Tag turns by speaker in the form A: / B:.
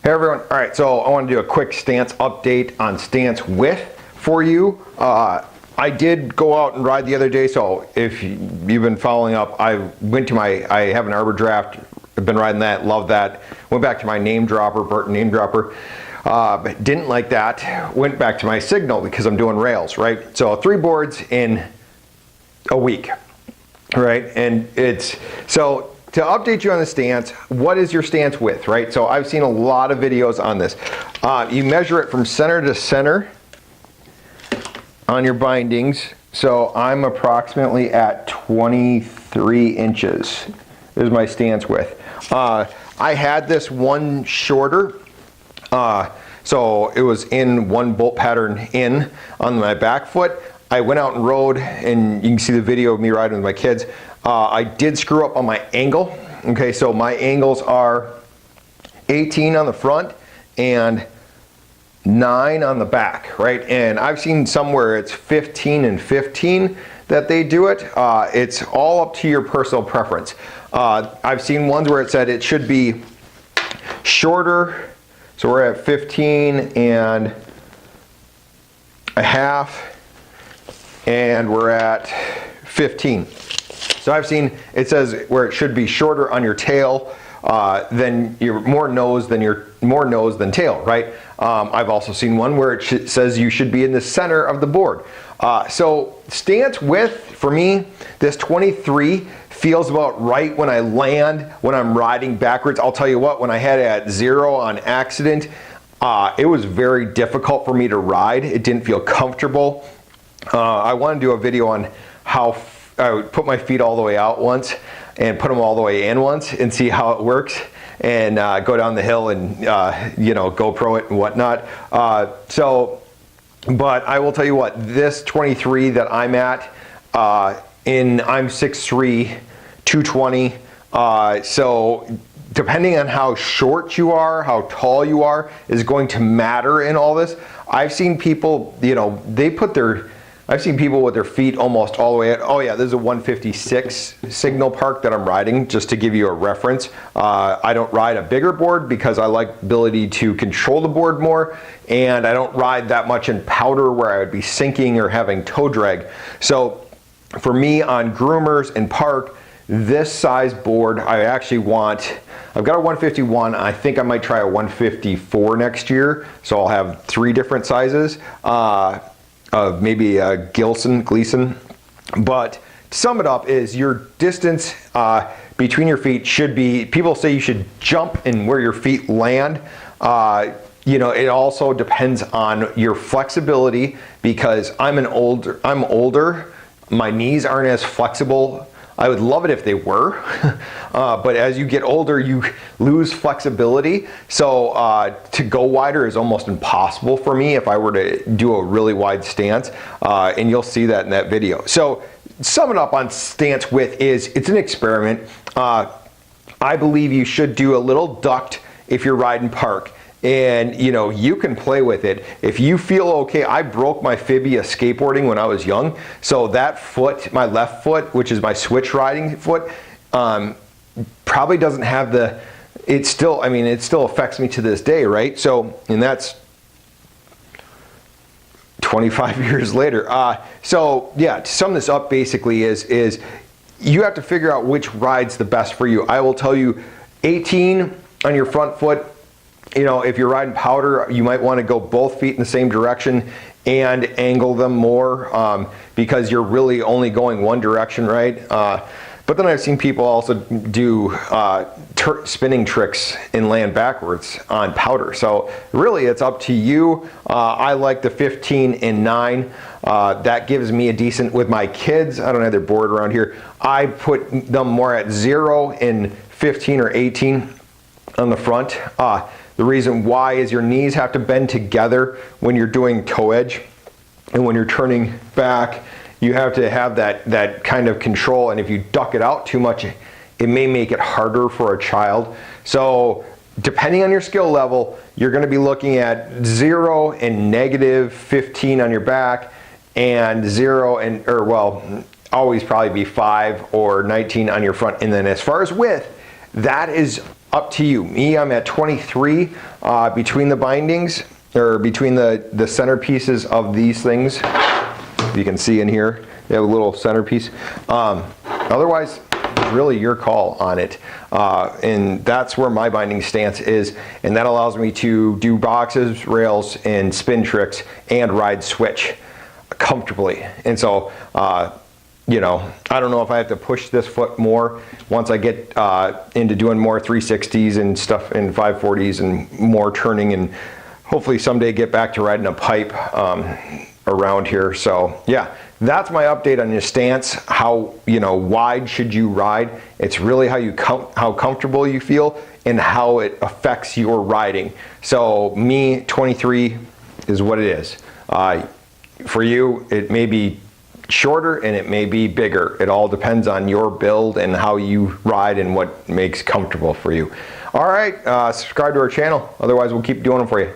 A: Hey everyone, all right, so I want to do a quick stance update on stance width for you. I did go out and ride the other day, so if you've been following up, I have an Arbor Draft, I've been riding that, love that. Went back to my name dropper, Burton name dropper, but didn't like that. Went back to my Signal because I'm doing rails, right? So 3 boards in a week, right? And so to update you on the stance, what is your stance width, right? So I've seen a lot of videos on this. You measure it from center to center on your bindings. So I'm approximately at 23 inches is my stance width. I had this one shorter, so it was in one bolt pattern in on my back foot. I went out and rode, and you can see the video of me riding with my kids. I did screw up on my angle. Okay, so my angles are 18 on the front and 9 on the back, right? And I've seen somewhere it's 15 and 15 that they do it. It's all up to your personal preference. I've seen ones where it said it should be shorter. So we're at 15 and a half, and we're at 15. So I've seen it says where it should be shorter on your tail, then you're more nose than tail, right? I've also seen one where it says you should be in the center of the board. So stance width for me, this 23 feels about right when I land, when I'm riding backwards. I'll tell you what, when I had it at 0 on accident, it was very difficult for me to ride. It didn't feel comfortable. I want to do a video on how I would put my feet all the way out once and put them all the way in once and see how it works, and go down the hill and you know, GoPro it and whatnot. But I will tell you what, this 23 that I'm at, I'm 6'3", 220. So depending on how short you are, how tall you are, is going to matter in all this. I've seen people, you know, I've seen people with their feet almost all the way at, oh yeah, this is a 156 Signal Park that I'm riding, just to give you a reference. I don't ride a bigger board because I like the ability to control the board more, and I don't ride that much in powder where I would be sinking or having toe drag. So for me on groomers and park, this size board, I've got a 151, I think I might try a 154 next year, so I'll have 3 different sizes. Maybe a Gleason, but to sum it up is your distance between your feet should be, people say you should jump in where your feet land. You know, it also depends on your flexibility, because I'm older, my knees aren't as flexible. I would love it if they were, but as you get older, you lose flexibility. So to go wider is almost impossible for me if I were to do a really wide stance, and you'll see that in that video. So sum it up on stance width is, it's an experiment. I believe you should do a little duct if you're riding park. And you know, you can play with it if you feel okay. I broke my fibia skateboarding when I was young, so that foot, my left foot, which is my switch riding foot, probably doesn't have the, it still affects me to this day, right? So, and that's 25 years later. So yeah, to sum this up basically is you have to figure out which ride's the best for you. I will tell you, 18 on your front foot. You know, if you're riding powder, you might want to go both feet in the same direction and angle them more, because you're really only going one direction, right? But then I've seen people also do spinning tricks and land backwards on powder. So really it's up to you. I like the 15 and 9. That gives me a decent, with my kids, I don't have their board around here, I put them more at 0 and 15 or 18 on the front. The reason why is your knees have to bend together when you're doing toe edge, and when you're turning back, you have to have that kind of control, and if you duck it out too much, it may make it harder for a child. So depending on your skill level, you're going to be looking at 0 and negative 15 on your back, and 0 and, or well, always probably be 5 or 19 on your front. And then as far as width, that is up to you. Me, I'm at 23 between the bindings, or between the centerpieces of these things. You can see in here, they have a little centerpiece. Otherwise, really your call on it. And that's where my binding stance is, and that allows me to do boxes, rails, and spin tricks and ride switch comfortably. And so, you know, I don't know if I have to push this foot more once I get into doing more 360s and stuff and 540s and more turning, and hopefully someday get back to riding a pipe around here. So yeah, that's my update on your stance. How, you know, wide should you ride? It's really how comfortable you feel and how it affects your riding. So me, 23 is what it is. For you, it may be shorter and it may be bigger. It all depends on your build and how you ride and what makes comfortable for you. All right, subscribe to our channel. Otherwise, we'll keep doing them for you.